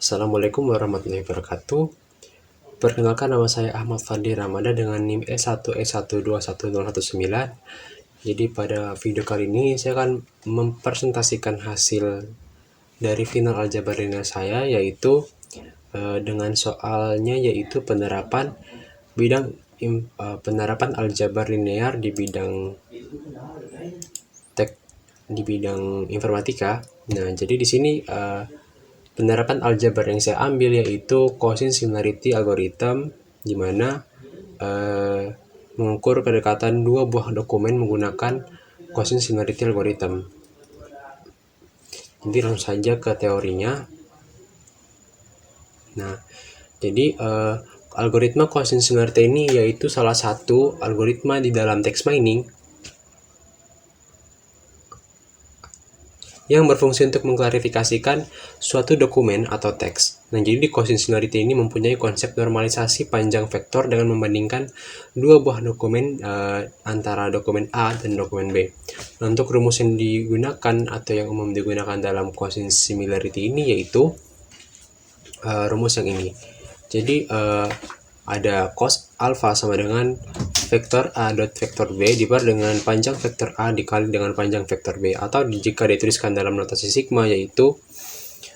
Assalamualaikum warahmatullahi wabarakatuh. Perkenalkan, nama saya Ahmad Fadli Ramada dengan NIM E1E1211019. Jadi pada video kali ini saya akan mempresentasikan hasil dari final aljabar linear saya, yaitu dengan soalnya yaitu penerapan aljabar linear di bidang informatika. Nah, jadi di sini penerapan aljabar yang saya ambil yaitu Cosine Similarity Algorithm, di mana mengukur kedekatan dua buah dokumen menggunakan Cosine Similarity Algorithm. Jadi langsung saja ke teorinya. Nah, jadi algoritma Cosine Similarity ini yaitu salah satu algoritma di dalam text mining yang berfungsi untuk mengklarifikasikan suatu dokumen atau teks. Nah, jadi di Cosine Similarity ini mempunyai konsep normalisasi panjang vektor dengan membandingkan dua buah dokumen antara dokumen A dan dokumen B. Nah, untuk rumus yang digunakan atau yang umum digunakan dalam Cosine Similarity ini yaitu rumus yang ini. Jadi ada cos alpha sama dengan vektor A dot vektor B dibar dengan panjang vektor A dikali dengan panjang vektor B, atau jika dituliskan dalam notasi sigma yaitu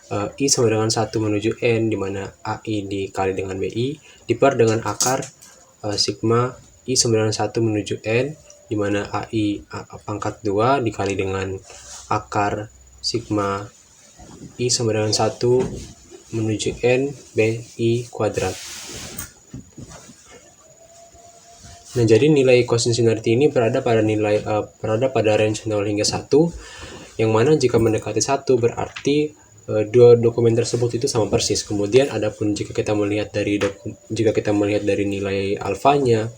I sama dengan 1 menuju N, di mana AI dikali dengan BI dibar dengan akar sigma I sama dengan 1 menuju N, di mana AI pangkat 2 dikali dengan akar sigma I sama dengan 1 menuju N BI kuadrat. Nah, jadi nilai Cosine Similarity ini berada pada range 0 hingga 1, yang mana jika mendekati 1 berarti dua dokumen tersebut itu sama persis. Kemudian adapun jika kita melihat dari nilai alfanya,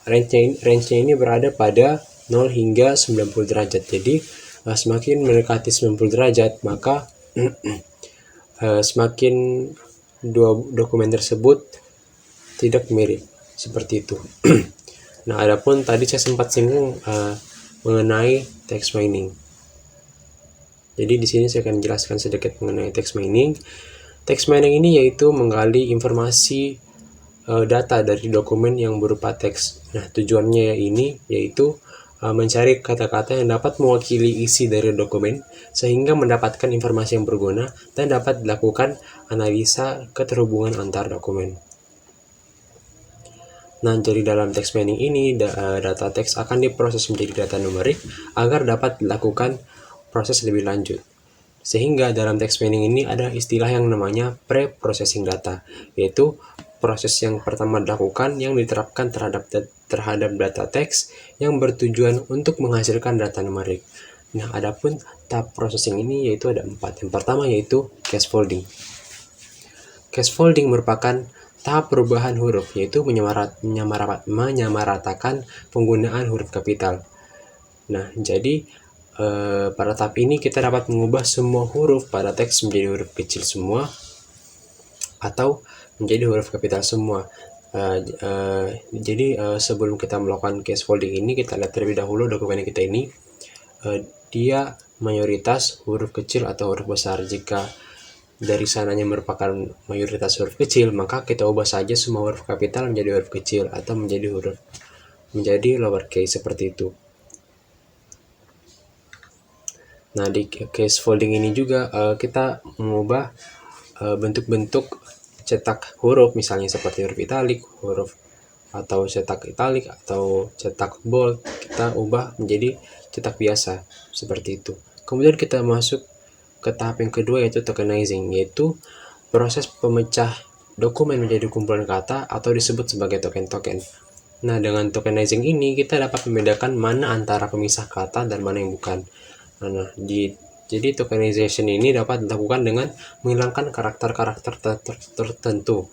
range-nya ini berada pada 0 hingga 90 derajat. Jadi semakin mendekati 90 derajat, maka semakin dua dokumen tersebut tidak mirip, seperti itu. Nah, adapun tadi saya sempat singgung mengenai text mining. Jadi di sini saya akan jelaskan sedikit mengenai text mining. Text mining ini yaitu menggali informasi data dari dokumen yang berupa teks. Nah, tujuannya ini yaitu mencari kata-kata yang dapat mewakili isi dari dokumen sehingga mendapatkan informasi yang berguna dan dapat dilakukan analisa keterhubungan antar dokumen. Nah, jadi dalam text mining ini data teks akan diproses menjadi data numerik agar dapat dilakukan proses lebih lanjut. Sehingga dalam text mining ini ada istilah yang namanya pre-processing data, yaitu proses yang pertama dilakukan yang diterapkan terhadap data teks yang bertujuan untuk menghasilkan data numerik. Nah, adapun tahap processing ini yaitu ada 4. Yang pertama yaitu casefolding. Casefolding merupakan tahap perubahan huruf, yaitu menyamaratakan penggunaan huruf kapital. Nah, jadi pada tahap ini kita dapat mengubah semua huruf pada teks menjadi huruf kecil semua atau menjadi huruf kapital semua. Jadi sebelum kita melakukan casefolding ini, kita lihat terlebih dahulu dokumen kita ini dia mayoritas huruf kecil atau huruf besar. Jika dari sananya merupakan mayoritas huruf kecil, maka kita ubah saja semua huruf kapital menjadi huruf kecil atau menjadi lowercase, seperti itu. Nah, di case folding ini juga kita mengubah bentuk-bentuk cetak huruf, misalnya seperti huruf italik, huruf atau cetak italik atau cetak bold, kita ubah menjadi cetak biasa, seperti itu. Kemudian kita masuk ke tahap yang kedua, yaitu tokenizing, yaitu proses pemecah dokumen menjadi kumpulan kata atau disebut sebagai token-token. Nah, dengan tokenizing ini kita dapat membedakan mana antara pemisah kata dan mana yang bukan. Nah, jadi tokenization ini dapat dilakukan dengan menghilangkan karakter-karakter tertentu,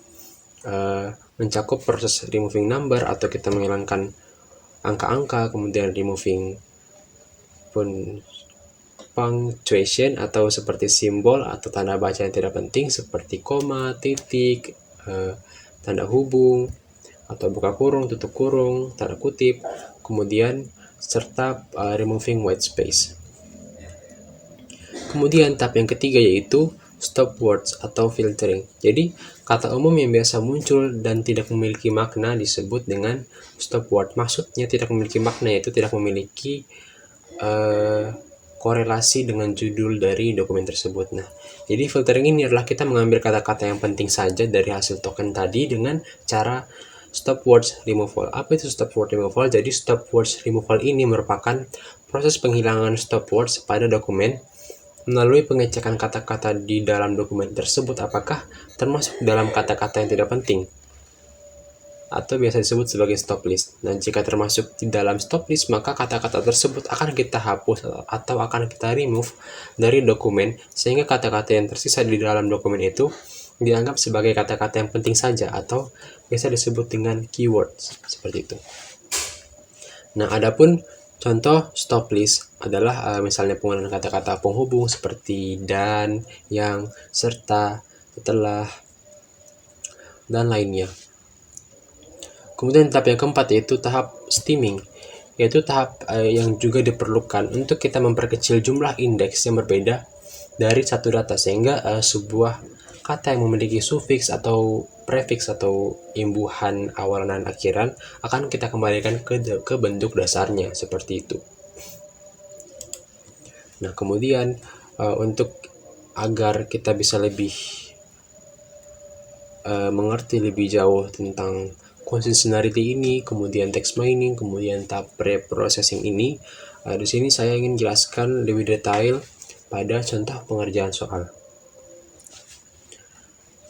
mencakup proses removing number atau kita menghilangkan angka-angka, kemudian removing punctuation atau seperti simbol atau tanda baca yang tidak penting seperti koma, titik, tanda hubung atau buka kurung, tutup kurung, tanda kutip, kemudian serta removing white space. Kemudian tahap yang ketiga yaitu stop words atau filtering. Jadi, kata umum yang biasa muncul dan tidak memiliki makna disebut dengan stop word. Maksudnya tidak memiliki makna, yaitu tidak memiliki korelasi dengan judul dari dokumen tersebut. Nah, jadi filtering ini adalah kita mengambil kata-kata yang penting saja dari hasil token tadi dengan cara stop words removal. Apa itu stop word removal? Jadi stop words removal ini merupakan proses penghilangan stop words pada dokumen melalui pengecekan kata-kata di dalam dokumen tersebut apakah termasuk dalam kata-kata yang tidak penting atau biasa disebut sebagai stop list. Nah, jika termasuk di dalam stop list, maka kata-kata tersebut akan kita hapus atau akan kita remove dari dokumen sehingga kata-kata yang tersisa di dalam dokumen itu dianggap sebagai kata-kata yang penting saja atau biasa disebut dengan keywords seperti itu. Nah, adapun contoh stop list adalah misalnya penggunaan kata-kata penghubung seperti dan, yang, serta, setelah, dan lainnya. Kemudian tahap yang keempat yaitu tahap stemming, yaitu tahap yang juga diperlukan untuk kita memperkecil jumlah indeks yang berbeda dari satu data sehingga sebuah kata yang memiliki sufiks atau prefix atau imbuhan awalan dan akhiran akan kita kembalikan ke bentuk dasarnya seperti itu. Nah, kemudian untuk agar kita bisa lebih mengerti lebih jauh tentang consistency ini, kemudian text mining, kemudian tahap pre-processing ini, di sini saya ingin jelaskan lebih detail pada contoh pengerjaan soal.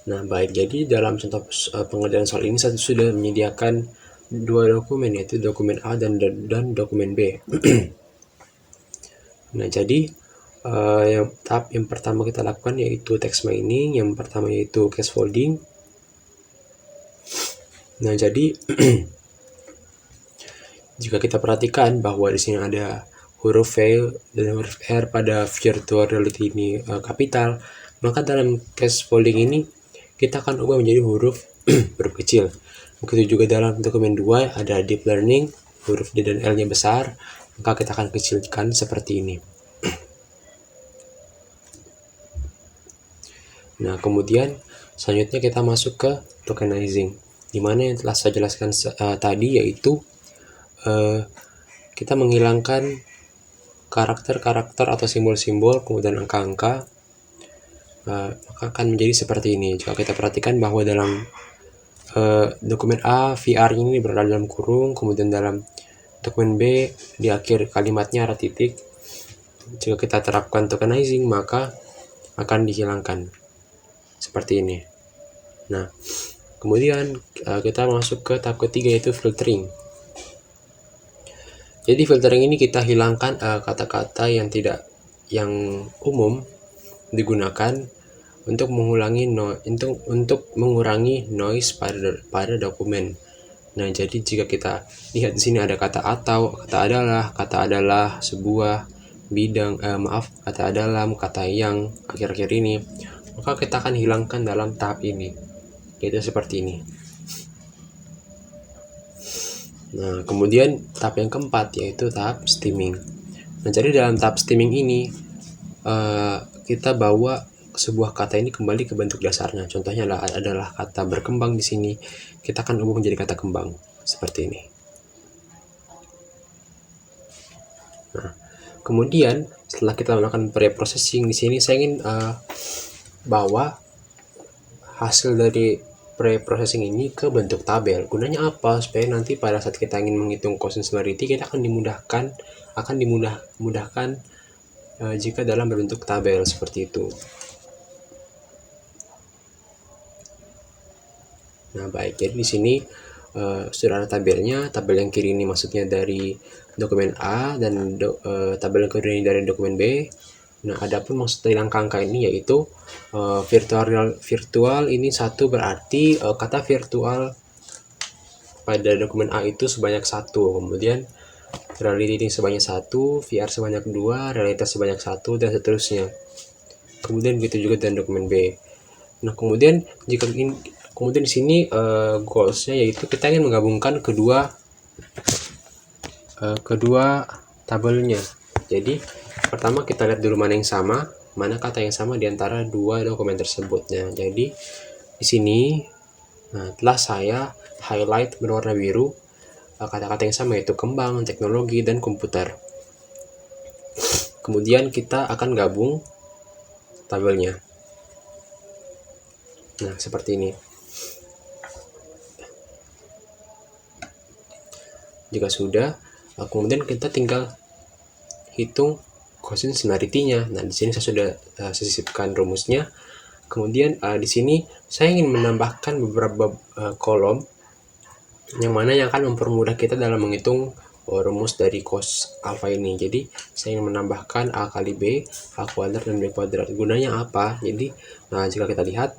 Nah, baik, jadi dalam contoh pengerjaan soal ini saya sudah menyediakan dua dokumen, yaitu dokumen A dan dokumen B. Nah, jadi tahap yang pertama kita lakukan yaitu text mining, yang pertama yaitu case folding. Nah, jadi jika kita perhatikan bahwa di sini ada huruf V dan huruf R pada virtual reality ini kapital, maka dalam case folding ini kita akan ubah menjadi huruf kecil. Begitu juga dalam dokumen 2 ada deep learning, huruf D dan L-nya besar, maka kita akan kecilkan seperti ini. Nah, kemudian selanjutnya kita masuk ke tokenizing, di mana yang telah saya jelaskan tadi yaitu kita menghilangkan karakter-karakter atau simbol-simbol, kemudian angka-angka, maka akan menjadi seperti ini. Jika kita perhatikan bahwa dalam dokumen A, VR ini berada dalam kurung, kemudian dalam dokumen B, di akhir kalimatnya ada titik. Jika kita terapkan tokenizing, maka akan dihilangkan. Seperti ini. Nah, kemudian kita masuk ke tahap ketiga yaitu filtering. Jadi filtering ini kita hilangkan kata-kata yang umum digunakan untuk mengurangi noise pada dokumen. Nah, jadi jika kita lihat di sini ada kata atau, kata adalah, sebuah, bidang, kata dalam, kata yang, akhir-akhir ini, maka kita akan hilangkan dalam tahap ini, yaitu seperti ini. Nah, kemudian tahap yang keempat yaitu tahap stemming. Nah, jadi dalam tahap stemming ini kita bawa sebuah kata ini kembali ke bentuk dasarnya. Contohnya adalah kata berkembang di sini. Kita akan ubah menjadi kata kembang seperti ini. Nah, kemudian setelah kita melakukan pre-processing di sini, saya ingin bawa hasil dari pre-processing ini ke bentuk tabel. Gunanya apa? Supaya nanti pada saat kita ingin menghitung consistency kita akan dimudahkan jika dalam berbentuk tabel seperti itu. Nah, baik, jadi di sini sudah ada tabelnya. Tabel yang kiri ini maksudnya dari dokumen A dan tabel yang kiri ini dari dokumen B. Nah, adapun maksud dari angka-angka ini yaitu virtual ini 1 berarti kata virtual pada dokumen A itu sebanyak 1, kemudian reality ini sebanyak 1, VR sebanyak 2, realitas sebanyak 1, dan seterusnya. Kemudian begitu juga dengan dokumen B. Nah, kemudian di sini goalsnya yaitu kita ingin menggabungkan kedua tabelnya. Jadi pertama kita lihat dulu mana yang sama, mana kata yang sama di antara dua dokumen tersebut. Nah, jadi di sini telah saya highlight berwarna biru kata-kata yang sama, yaitu kembang, teknologi, dan komputer. Kemudian kita akan gabung tabelnya. Nah, seperti ini. Jika sudah, kemudian kita tinggal hitung quotient similarity-nya. Nah, di sini saya sudah sisipkan rumusnya. Kemudian di sini saya ingin menambahkan beberapa kolom yang mana yang akan mempermudah kita dalam menghitung rumus dari cos alpha ini. Jadi saya ingin menambahkan A kali B, A kuadrat, dan B kuadrat. Gunanya apa? Jadi jika kita lihat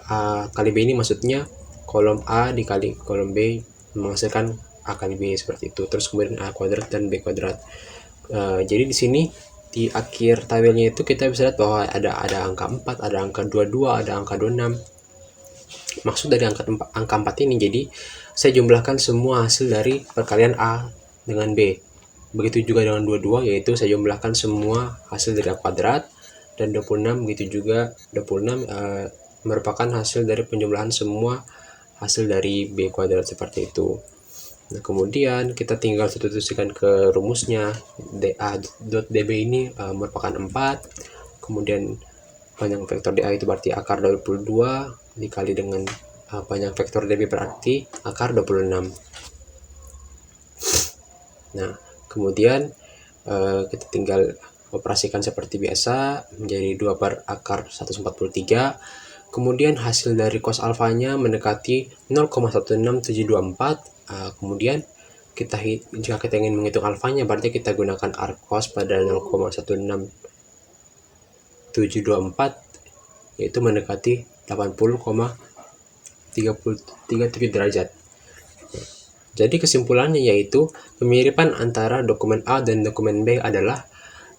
A kali B ini maksudnya kolom A dikali kolom B menghasilkan A kali B, seperti itu. Terus kemudian A kuadrat dan B kuadrat. Jadi di sini di akhir tabelnya itu kita bisa lihat bahwa ada angka 4, ada angka 22, ada angka 26. Maksud dari angka 4 ini, jadi saya jumlahkan semua hasil dari perkalian A dengan B. Begitu juga dengan 22, yaitu saya jumlahkan semua hasil dari A kuadrat, dan 26 begitu juga 26 merupakan hasil dari penjumlahan semua hasil dari B kuadrat, seperti itu. Nah, kemudian kita tinggal substitusikan ke rumusnya. dA.db ini merupakan 4, kemudian panjang vektor dA itu berarti akar 22 dikali dengan panjang vektor dB berarti akar 26. Nah, kemudian kita tinggal operasikan seperti biasa menjadi 2 per akar 143. Kemudian hasil dari cos alfanya mendekati 0,16724. Kemudian jika kita ingin menghitung alfanya, berarti kita gunakan arc cos pada 0,16724, yaitu mendekati 80,37 derajat. Jadi kesimpulannya yaitu kemiripan antara dokumen A dan dokumen B adalah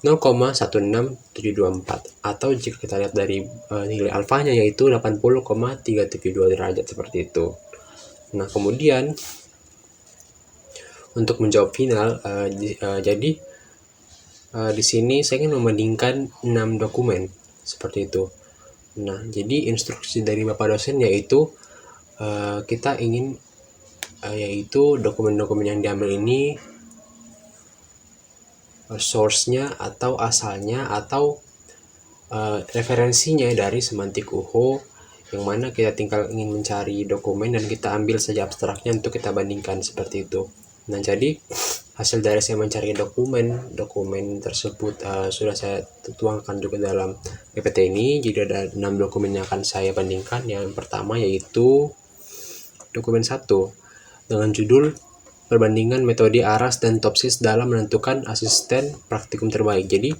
0,16724, atau jika kita lihat dari nilai alfanya yaitu 80,372 derajat, seperti itu. Nah, kemudian untuk menjawab final, jadi di sini saya ingin membandingkan 6 dokumen, seperti itu. Nah, jadi instruksi dari Bapak dosen yaitu kita ingin yaitu dokumen-dokumen yang diambil ini source-nya atau asalnya atau referensinya dari semantik UHO, yang mana kita tinggal ingin mencari dokumen dan kita ambil saja abstraknya untuk kita bandingkan, seperti itu. Nah, jadi hasil dari saya mencari dokumen tersebut sudah saya tuangkan juga dalam PPT ini. Jadi ada 6 dokumen yang akan saya bandingkan. Yang pertama yaitu dokumen 1 dengan judul perbandingan metode ARAS dan TOPSIS dalam menentukan asisten praktikum terbaik. Jadi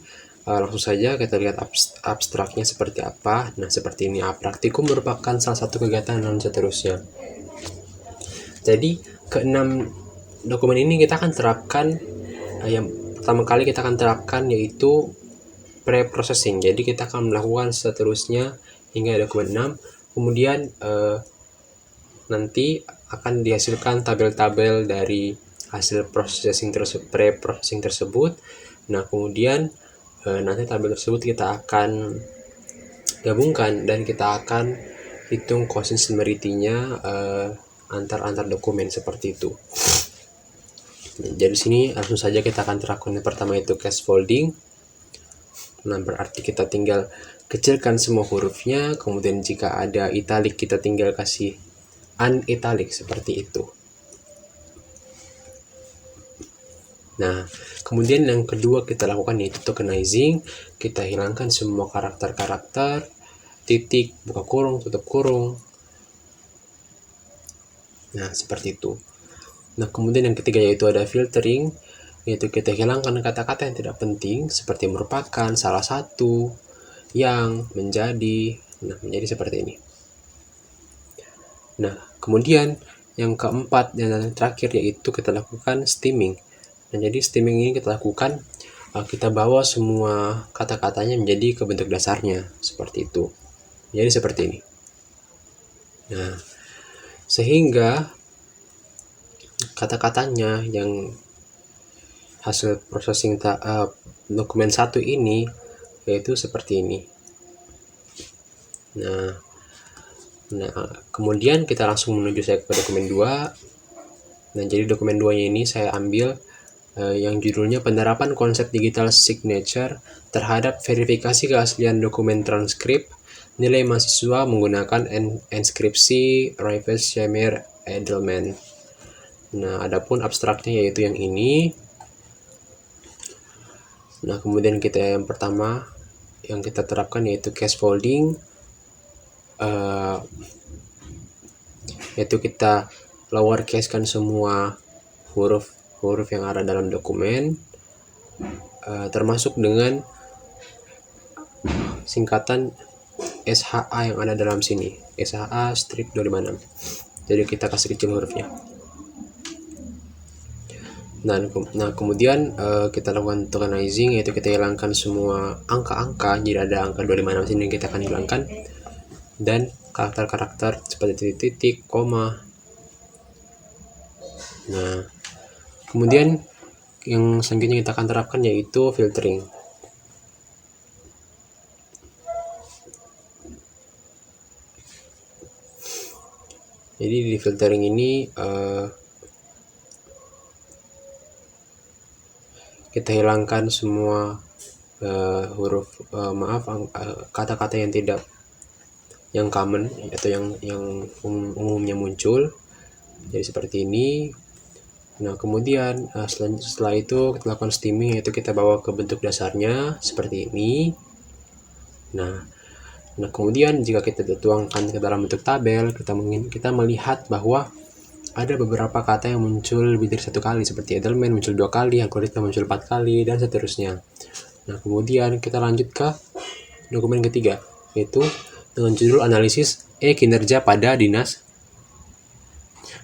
langsung saja kita lihat abstraknya seperti apa. Nah, seperti ini. Praktikum merupakan salah satu kegiatan dan seterusnya. Jadi keenam dokumen ini kita akan terapkan, yang pertama kali kita akan terapkan yaitu pre-processing. Jadi kita akan melakukan seterusnya hingga dokumen 6. Kemudian nanti akan dihasilkan tabel-tabel dari hasil pre-processing tersebut. Nah, kemudian nanti tabel tersebut kita akan gabungkan dan kita akan hitung quotient similarity-nya antar dokumen, seperti itu. Jadi sini langsung saja kita akan terapkan. Yang pertama itu case folding. Nah, berarti kita tinggal kecilkan semua hurufnya, kemudian jika ada italic kita tinggal kasih unitalic, seperti itu. Nah, kemudian yang kedua kita lakukan yaitu tokenizing. Kita hilangkan semua karakter-karakter, titik, buka kurung, tutup kurung. Nah, seperti itu. Nah, kemudian yang ketiga yaitu ada filtering, yaitu kita hilangkan kata-kata yang tidak penting seperti merupakan, salah satu, yang, menjadi. Nah, menjadi seperti ini. Nah, kemudian yang keempat dan terakhir yaitu kita lakukan stemming. Nah, jadi stemming ini kita lakukan, kita bawa semua kata-katanya menjadi ke bentuk dasarnya, seperti itu. Jadi seperti ini. Nah, sehingga kata-katanya yang hasil processing dokumen 1 ini yaitu seperti ini. Nah, kemudian kita langsung menuju saya ke dokumen 2. Nah, jadi dokumen 2-nya ini saya ambil yang judulnya penerapan konsep digital signature terhadap verifikasi keaslian dokumen transkrip nilai mahasiswa menggunakan enskripsi Rivers Shamir Edelman. Nah, adapun abstraknya yaitu yang ini. Nah, kemudian kita yang pertama yang kita terapkan yaitu case folding, yaitu kita lowercase kan semua huruf yang ada dalam dokumen, termasuk dengan singkatan SHA yang ada dalam sini, SHA strip 256. Jadi kita kasih kecil hurufnya. Nah, kemudian kita lakukan tokenizing, yaitu kita hilangkan semua angka-angka. Jadi ada angka 256 sini yang kita akan hilangkan, dan karakter-karakter seperti titik, koma. Nah, kemudian yang selanjutnya kita akan terapkan yaitu filtering. Jadi di filtering ini kita hilangkan semua kata-kata yang tidak common atau yang umumnya muncul. Jadi seperti ini. Nah, kemudian setelah itu kita lakukan steaming, yaitu kita bawa ke bentuk dasarnya seperti ini. Nah, kemudian jika kita tuangkan ke dalam bentuk tabel, kita melihat bahwa ada beberapa kata yang muncul lebih dari 1 kali, seperti Edelman muncul 2 kali, algoritma muncul 4 kali, dan seterusnya. Nah, kemudian kita lanjut ke dokumen ketiga, yaitu dengan judul analisis kinerja pada Dinas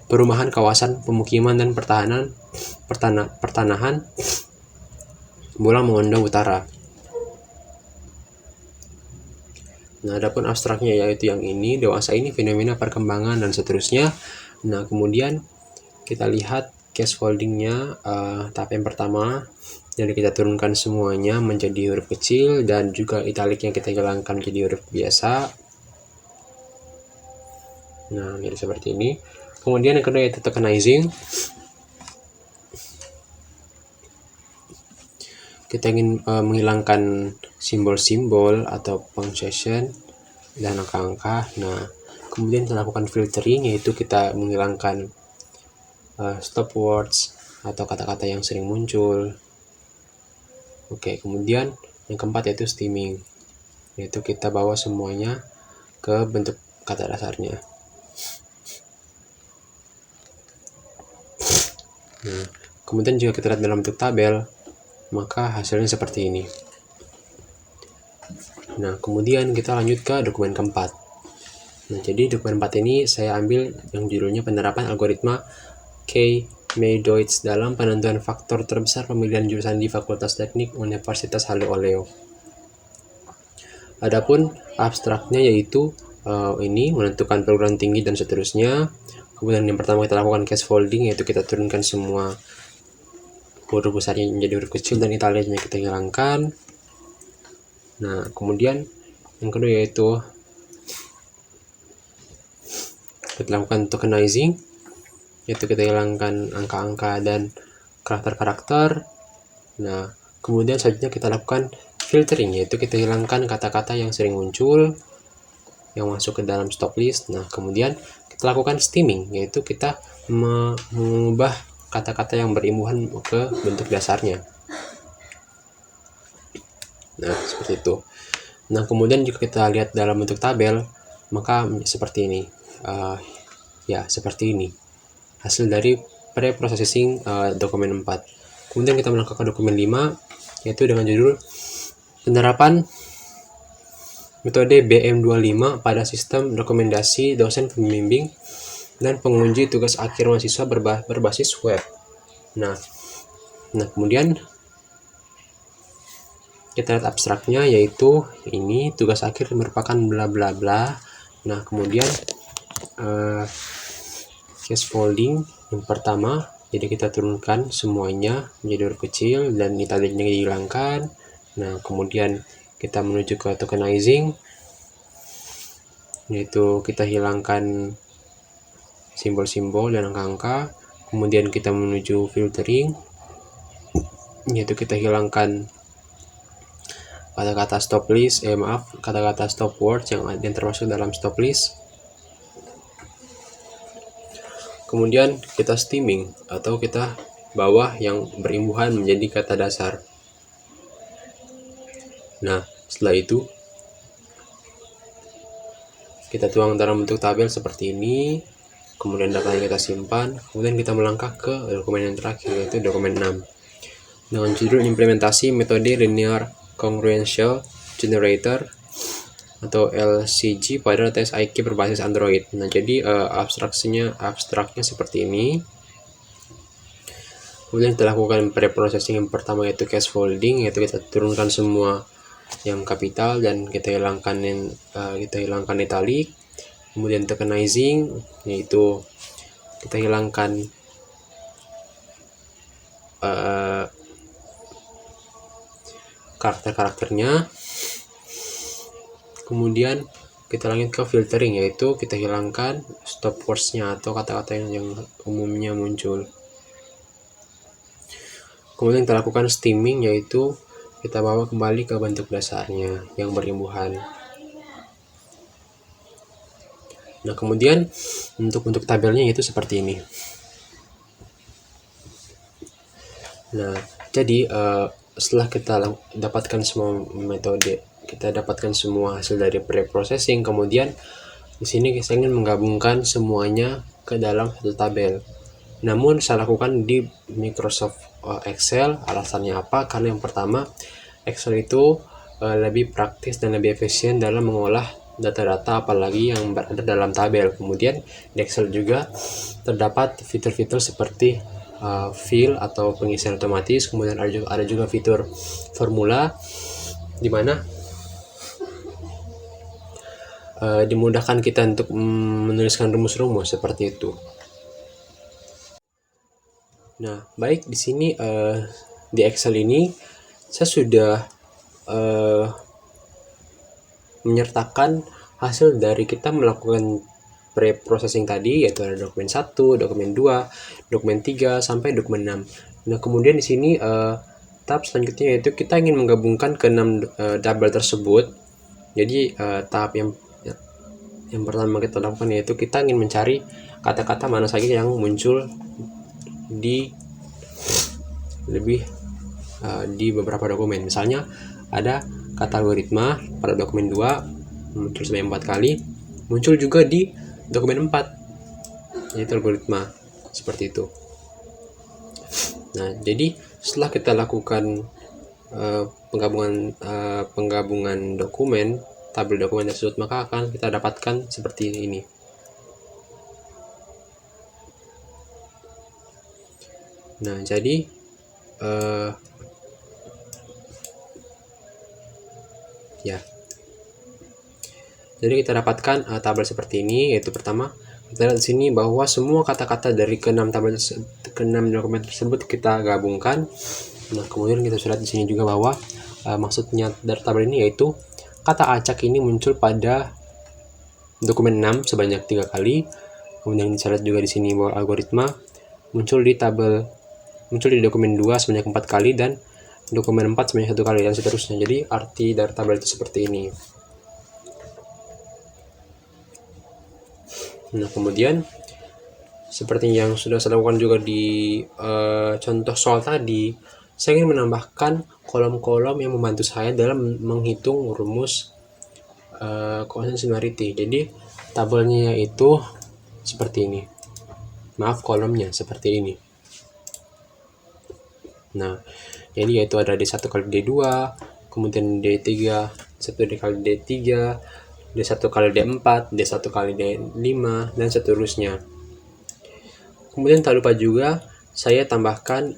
Perumahan Kawasan Pemukiman dan Pertanahan Bolang Mongondo Utara. Nah, adapun abstraknya yaitu yang ini, dewasa ini, fenomena perkembangan, dan seterusnya. Nah, kemudian kita lihat case foldingnya, tahap yang pertama, jadi kita turunkan semuanya menjadi huruf kecil, dan juga italiknya kita hilangkan menjadi huruf biasa. Nah, jadi seperti ini. Kemudian yang kedua yaitu tokenizing. Kita ingin menghilangkan simbol-simbol atau punctuation dan angka-angka. Nah, kemudian kita lakukan filtering, yaitu kita menghilangkan stop words atau kata-kata yang sering muncul. Oke, kemudian yang keempat yaitu steaming, yaitu kita bawa semuanya ke bentuk kata dasarnya. Nah, kemudian jika kita lihat dalam bentuk tabel, maka hasilnya seperti ini. Nah, kemudian kita lanjut ke dokumen keempat. Nah, jadi dokumen 4 ini saya ambil yang judulnya penerapan algoritma Kay-May-Deutz dalam penentuan faktor terbesar pemilihan jurusan di Fakultas Teknik Universitas Halu-Oleo. Adapun abstraknya yaitu ini menentukan perguruan tinggi dan seterusnya. Kemudian yang pertama kita lakukan case folding, yaitu kita turunkan semua huruf besarnya menjadi huruf kecil dan italiknya kita hilangkan. Nah, kemudian yang kedua yaitu kita lakukan tokenizing, yaitu kita hilangkan angka-angka dan karakter-karakter. Nah, kemudian selanjutnya kita lakukan filtering, yaitu kita hilangkan kata-kata yang sering muncul yang masuk ke dalam stop list. Nah, kemudian kita lakukan steaming, yaitu kita mengubah kata-kata yang berimbuhan ke bentuk dasarnya. Nah, seperti itu. Nah, kemudian jika kita lihat dalam bentuk tabel, maka seperti ini. Seperti ini hasil dari pre-processing dokumen 4. Kemudian kita melangkah ke dokumen 5, yaitu dengan judul penerapan metode BM25 pada sistem rekomendasi dosen pembimbing dan penguji tugas akhir mahasiswa berbasis web. Nah, kemudian kita lihat abstraknya, yaitu ini tugas akhir merupakan bla bla bla. Nah, kemudian case folding yang pertama Jadi kita turunkan semuanya menjadi huruf kecil dan italiknya dihilangkan. Nah, kemudian kita menuju ke tokenizing, yaitu kita hilangkan simbol-simbol dan angka-angka. Kemudian kita menuju filtering, yaitu kita hilangkan kata-kata stop list, kata-kata stop words yang termasuk dalam stop list. Kemudian kita stemming atau kita bawah yang berimbuhan menjadi kata dasar. Nah, setelah itu kita tuang dalam bentuk tabel seperti ini. Kemudian datanya kita simpan. Kemudian kita melangkah ke dokumen yang terakhir, yaitu dokumen 6 dengan judul implementasi metode linear congruential generator atau LCG pada tes IQ berbasis Android. Nah, jadi abstraknya seperti ini. Kemudian kita lakukan preprocessing yang pertama, yaitu case folding, yaitu kita turunkan semua yang kapital dan kita hilangkan italic. Kemudian tokenizing, yaitu kita hilangkan karakter-karakternya. Kemudian kita lanjut ke filtering, yaitu kita hilangkan stop words-nya atau kata-kata yang umumnya muncul. Kemudian kita lakukan stemming, yaitu kita bawa kembali ke bentuk dasarnya yang berimbuhan. Nah, kemudian untuk bentuk tabelnya itu seperti ini. Nah, jadi setelah kita dapatkan semua metode, kita dapatkan semua hasil dari preprocessing, kemudian di sini saya ingin menggabungkan semuanya ke dalam satu tabel. Namun saya lakukan di Microsoft Excel. Alasannya apa? Karena yang pertama, Excel itu lebih praktis dan lebih efisien dalam mengolah data-data apalagi yang berada dalam tabel. Kemudian di Excel juga terdapat fitur-fitur seperti fill atau pengisian otomatis. Kemudian ada juga fitur formula di mana dimudahkan kita untuk menuliskan rumus-rumus seperti itu. Nah, baik, di sini di Excel ini saya sudah menyertakan hasil dari kita melakukan pre-processing tadi, yaitu ada dokumen 1, dokumen 2, dokumen 3 sampai dokumen 6. Nah, kemudian di sini tahap selanjutnya yaitu kita ingin menggabungkan ke 6 tabel tersebut. Jadi tahap yang pertama kita lakukan yaitu kita ingin mencari kata-kata mana saja yang muncul di beberapa dokumen. Misalnya ada kata algoritma pada dokumen 2 muncul sebanyak 4 kali, muncul juga di dokumen 4 yaitu algoritma, seperti itu. Nah, jadi setelah kita lakukan penggabungan dokumen, tabel dokumen tersebut, maka akan kita dapatkan seperti ini. Nah, jadi jadi kita dapatkan tabel seperti ini, yaitu pertama kita lihat di sini bahwa semua kata-kata dari ke-6 dokumen tersebut kita gabungkan. Nah, kemudian kita lihat di sini juga bahwa maksudnya dari tabel ini yaitu kata acak ini muncul pada dokumen 6 sebanyak 3 kali. Kemudian kita lihat juga di sini bahwa algoritma muncul di dokumen 2 sebanyak 4 kali dan dokumen 4 sebanyak 1 kali dan seterusnya. Jadi arti dari tabel itu seperti ini. Nah, kemudian seperti yang sudah saya lakukan juga di contoh soal tadi, saya ingin menambahkan kolom-kolom yang membantu saya dalam menghitung rumus quotient similarity. Jadi tabelnya itu seperti ini. Maaf, kolomnya seperti ini. Nah, jadi yaitu ada D1 kali D2, kemudian D3, 1 kali D3, D1 kali D4, D1 kali D5, dan seterusnya. Kemudian tak lupa juga saya tambahkan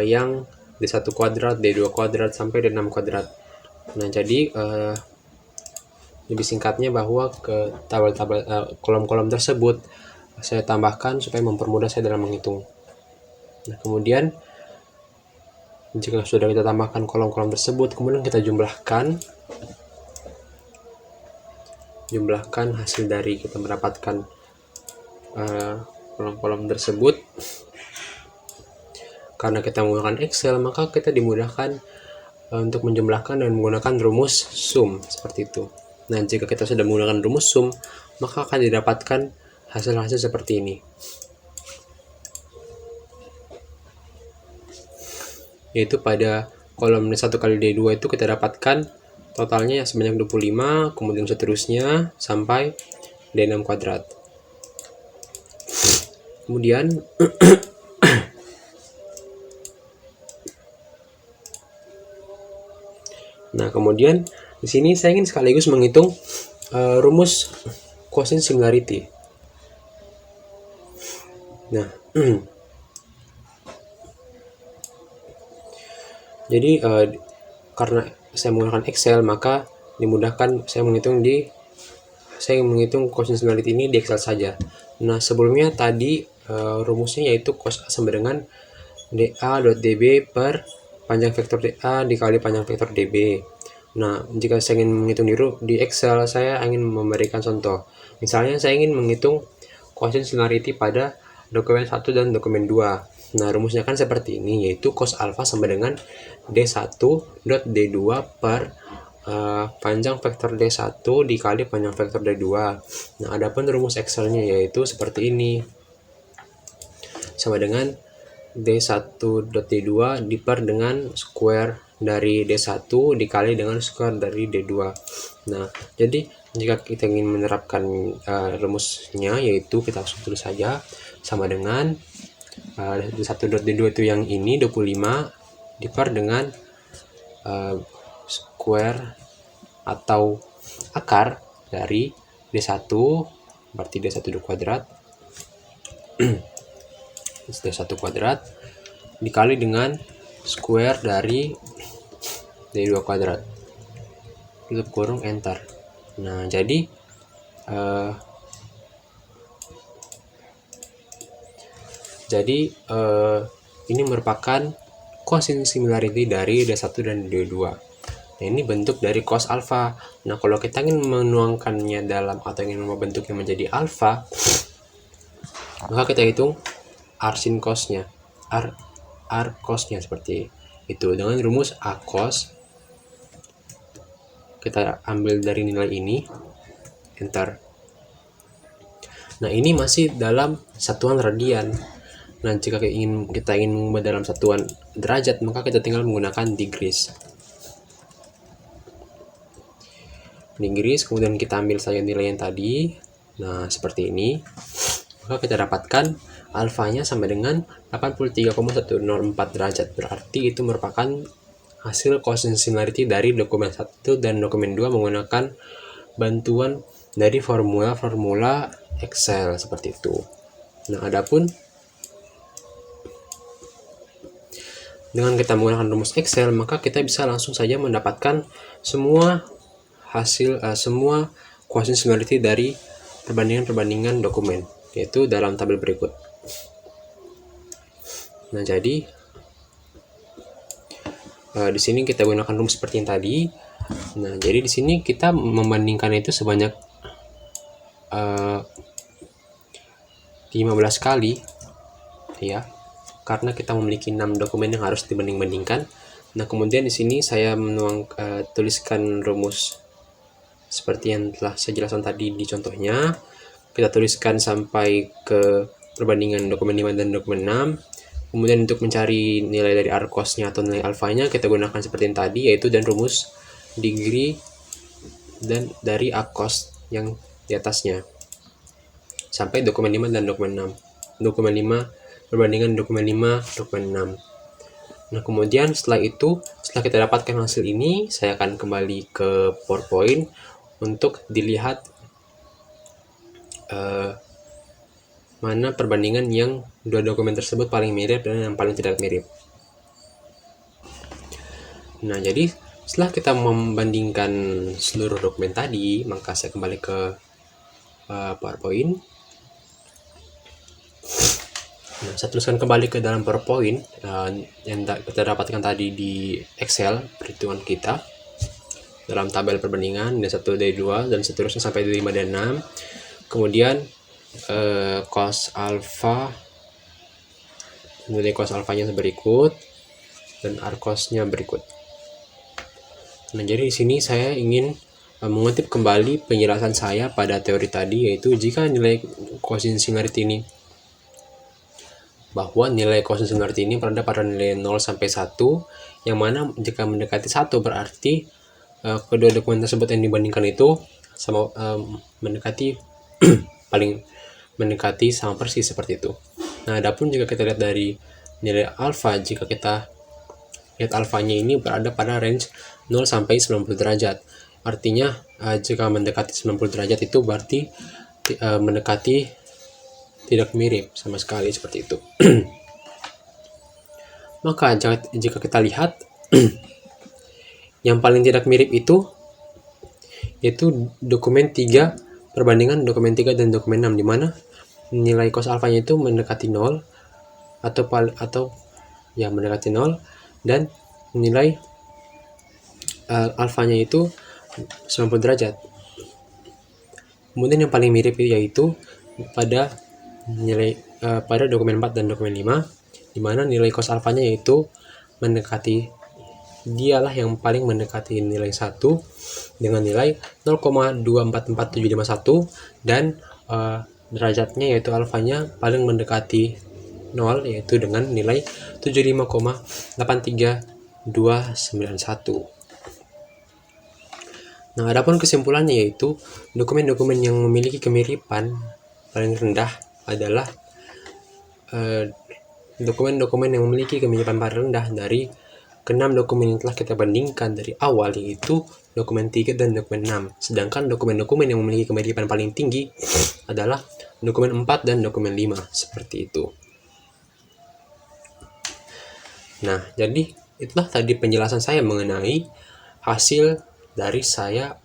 yang D1 kuadrat, D2 kuadrat, sampai D6 kuadrat. Nah, jadi lebih singkatnya bahwa ke tabel-tabel kolom-kolom tersebut saya tambahkan supaya mempermudah saya dalam menghitung. Nah, kemudian jika sudah kita tambahkan kolom-kolom tersebut, kemudian kita jumlahkan hasil dari kita mendapatkan kolom-kolom tersebut. Karena kita menggunakan Excel, maka kita dimudahkan untuk menjumlahkan dan menggunakan rumus sum seperti itu. Nah, jika kita sudah menggunakan rumus sum, maka akan didapatkan hasil-hasil seperti ini, yaitu pada kolom D1 kali D2 itu kita dapatkan totalnya sebanyak 25, kemudian seterusnya sampai D6 kuadrat. Kemudian kemudian di sini saya ingin sekaligus menghitung rumus quotient similarity. Nah, jadi karena saya menggunakan Excel, maka dimudahkan saya menghitung quotient similarity ini di Excel saja. Nah, sebelumnya tadi rumusnya yaitu cos A sama dengan dA.db per panjang vektor dA dikali panjang vektor db. Nah, jika saya ingin menghitung di Excel, saya ingin memberikan contoh. Misalnya saya ingin menghitung quotient similarity pada dokumen 1 dan dokumen 2. Nah, rumusnya kan seperti ini, yaitu cos alpha sama dengan D1.D2 per panjang vektor D1 dikali panjang vektor D2. Nah, adapun rumus Excelnya yaitu seperti ini, sama dengan D1.D2 diper dengan square dari D1 dikali dengan square dari D2. Nah, jadi jika kita ingin menerapkan rumusnya, yaitu kita langsung tulis saja sama dengan D1.D2 itu yang ini 25 diper dengan square atau akar dari D1, berarti D1 kuadrat D1 kuadrat dikali dengan square dari D2 kuadrat, tutup kurung, enter. Nah, jadi ini merupakan quotient similarity dari D1 dan D2. Nah, ini bentuk dari cos alpha. Nah, kalau kita ingin menuangkannya dalam atau ingin membentuknya menjadi alpha, maka kita hitung R sin cosnya, R cosnya seperti itu dengan rumus A cos. Kita ambil dari nilai ini, enter. Nah, ini masih dalam satuan radian. Nah, jika kita ingin mengubah dalam satuan derajat, maka kita tinggal menggunakan degrees. Kemudian kita ambil saja nilai yang tadi. Nah, seperti ini. Maka kita dapatkan alfanya sama dengan 83,104 derajat. Berarti itu merupakan hasil quotient similarity dari dokumen 1 dan dokumen 2 menggunakan bantuan dari formula Excel seperti itu. Nah, adapun dengan kita menggunakan rumus Excel, maka kita bisa langsung saja mendapatkan semua quotient similarity dari perbandingan dokumen, yaitu dalam tabel berikut. Nah, jadi di sini kita gunakan rumus seperti yang tadi. Nah, jadi di sini kita membandingkan itu sebanyak 15 kali, ya, karena kita memiliki 6 dokumen yang harus dibanding-bandingkan. Nah, kemudian di sini saya tuliskan rumus seperti yang telah saya jelaskan tadi di contohnya. Kita tuliskan sampai ke perbandingan dokumen 5 dan dokumen 6. Kemudian untuk mencari nilai dari R cos-nya atau nilai alfanya, kita gunakan seperti yang tadi, yaitu dan rumus degree dan dari A cos yang di atasnya sampai dokumen 5 dan dokumen 6. Dokumen 5 perbandingan dokumen 5 dokumen 6. Nah, kemudian setelah kita dapatkan hasil ini, saya akan kembali ke PowerPoint untuk dilihat mana perbandingan yang dua dokumen tersebut paling mirip dan yang paling tidak mirip. Nah, jadi setelah kita membandingkan seluruh dokumen tadi, maka saya kembali ke PowerPoint. Nah, saya tuliskan kembali ke dalam PowerPoint yang kita dapatkan tadi di Excel perhitungan kita dalam tabel perbandingan D1, D2 dan seterusnya sampai D5 dan 6. Kemudian cos alfa, nilai cos alfanya berikut dan arcosnya berikut. Nah, jadi di sini saya ingin mengutip kembali penjelasan saya pada teori tadi, yaitu jika nilai quotient singularity ini berada pada nilai 0 sampai 1, yang mana jika mendekati 1 berarti kedua dokumen tersebut yang dibandingkan itu sama mendekati mendekati sama persis seperti itu. Nah, adapun jika kita lihat dari nilai alfa, jika kita lihat alfanya ini berada pada range 0 sampai 90 derajat. Artinya jika mendekati 90 derajat itu berarti mendekati tidak mirip sama sekali seperti itu. Maka jika kita lihat yang paling tidak mirip itu yaitu dokumen 3 perbandingan dokumen 3 dan dokumen 6, di mana nilai cos alfanya itu mendekati 0 atau ya mendekati 0 dan nilai alfanya itu 90 derajat. Kemudian yang paling mirip yaitu pada pada dokumen 4 dan dokumen 5, di mana nilai cos alfanya yaitu dialah yang paling mendekati nilai 1 dengan nilai 0,244751 dan derajatnya yaitu alfanya paling mendekati 0 yaitu dengan nilai 75,83291. Nah, adapun kesimpulannya yaitu dokumen-dokumen yang memiliki kemiripan paling rendah adalah dokumen-dokumen yang memiliki kemiripan paling rendah dari ke-6 dokumen yang telah kita bandingkan dari awal, yaitu dokumen 3 dan dokumen 6. Sedangkan dokumen-dokumen yang memiliki kemiripan paling tinggi adalah dokumen 4 dan dokumen 5, seperti itu. Nah, jadi itulah tadi penjelasan saya mengenai hasil dari saya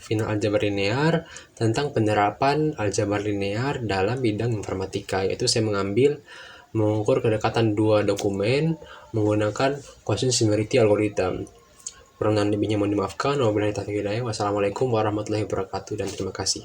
final aljabar linear tentang penerapan aljabar linear dalam bidang informatika, yaitu saya mengukur kedekatan dua dokumen menggunakan quotient similarity algorithm. Kurang dan lebihnya mohon dimaafkan. Wabillahi taufiq wal hidayah. Wassalamualaikum warahmatullahi wabarakatuh dan terima kasih.